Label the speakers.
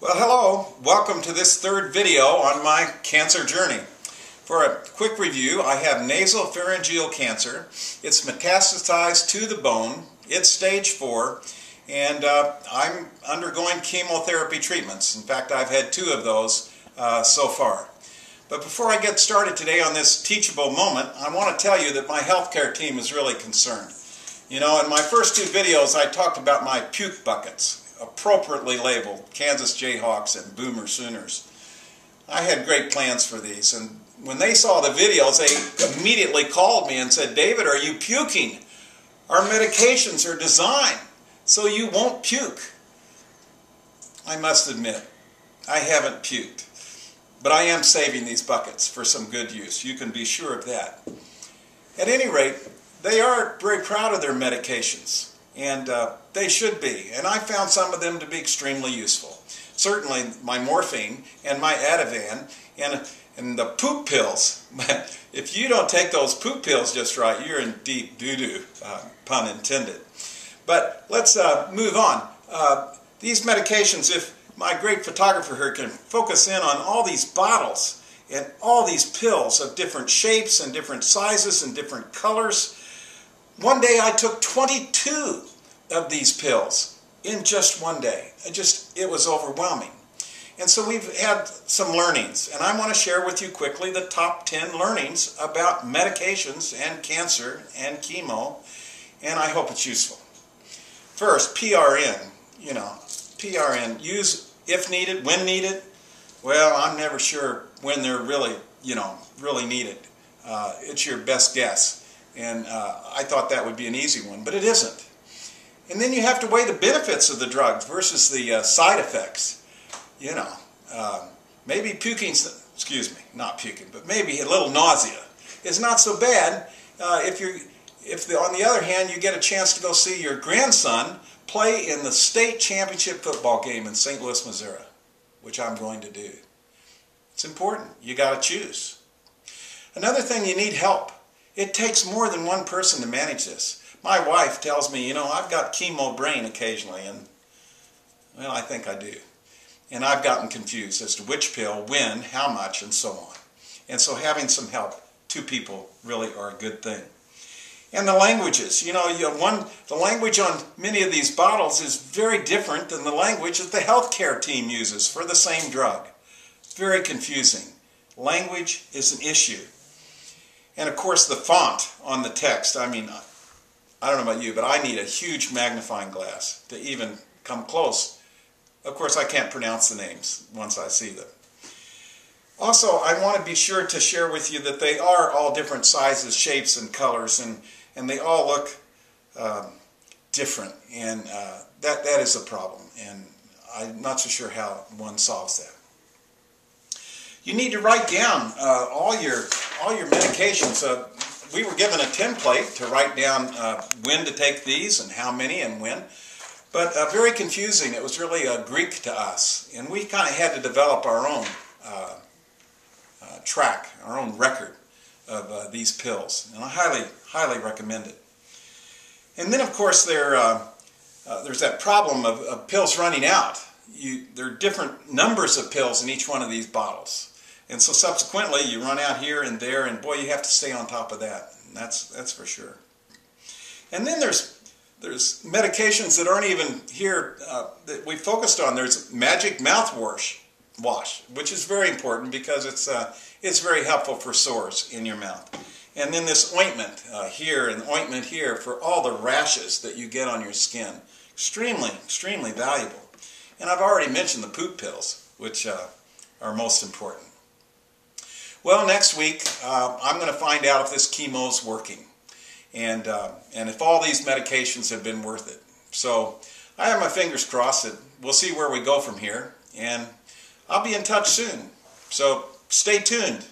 Speaker 1: Well, hello. Welcome to this third video on my cancer journey. For a quick review, I have nasopharyngeal cancer. It's metastasized to the bone. It's stage 4, and I'm undergoing chemotherapy treatments. In fact, I've had 2 of those so far. But before I get started today on this teachable moment, I want to tell you that my healthcare team is really concerned. You know, in my first 2 videos, I talked about my puke buckets, appropriately labeled Kansas Jayhawks and Boomer Sooners. I had great plans for these, and when they saw the videos, they immediately called me and said, "David, are you puking? Our medications are designed so you won't puke." I must admit, I haven't puked, but I am saving these buckets for some good use. You can be sure of that. At any rate, they are very proud of their medications, and they should be. And I found some of them to be extremely useful. Certainly my morphine and my Ativan and the poop pills. If you don't take those poop pills just right, you're in deep doo-doo, pun intended. But let's move on. These medications, if my great photographer here can focus in on all these bottles and all these pills of different shapes and different sizes and different colors. One day I took 22 of these pills in just one day. It was overwhelming. And so we've had some learnings, and I want to share with you quickly the top 10 learnings about medications and cancer and chemo, and I hope it's useful. First, PRN. You know, PRN, use if needed, when needed. Well, I'm never sure when they're really, really needed. It's your best guess. And I thought that would be an easy one, but it isn't. And then you have to weigh the benefits of the drugs versus the side effects. You know, maybe puking, excuse me, not puking, but maybe a little nausea is not so bad if on the other hand you get a chance to go see your grandson play in the state championship football game in St. Louis, Missouri, which I'm going to do. It's important. You got to choose. Another thing, you need help. It takes more than one person to manage this. My wife tells me, I've got chemo brain occasionally, and, well, I think I do. And I've gotten confused as to which pill, when, how much, and so on. And so having some help, 2 people, really are a good thing. And the languages. The language on many of these bottles is very different than the language that the healthcare team uses for the same drug. Very confusing. Language is an issue. And of course the font on the text, I mean, I don't know about you, but I need a huge magnifying glass to even come close. Of course I can't pronounce the names once I see them. Also, I want to be sure to share with you that they are all different sizes, shapes, and colors, and they all look different, and that is a problem, and I'm not so sure how one solves that. You need to write down all your medications. We were given a template to write down when to take these and how many and when, but very confusing. It was really Greek to us, and we kind of had to develop our own track, our own record of these pills, and I highly recommend it. And then, of course, there's that problem of pills running out. There are different numbers of pills in each one of these bottles. And so subsequently, you run out here and there, and boy, you have to stay on top of that. And that's for sure. And then there's medications that aren't even here that we focused on. There's magic mouthwash, which is very important because it's very helpful for sores in your mouth. And then this ointment here and ointment here for all the rashes that you get on your skin. Extremely valuable. And I've already mentioned the poop pills, which are most important. Well, next week I'm going to find out if this chemo is working, and if all these medications have been worth it. So I have my fingers crossed that we'll see where we go from here, and I'll be in touch soon. So stay tuned.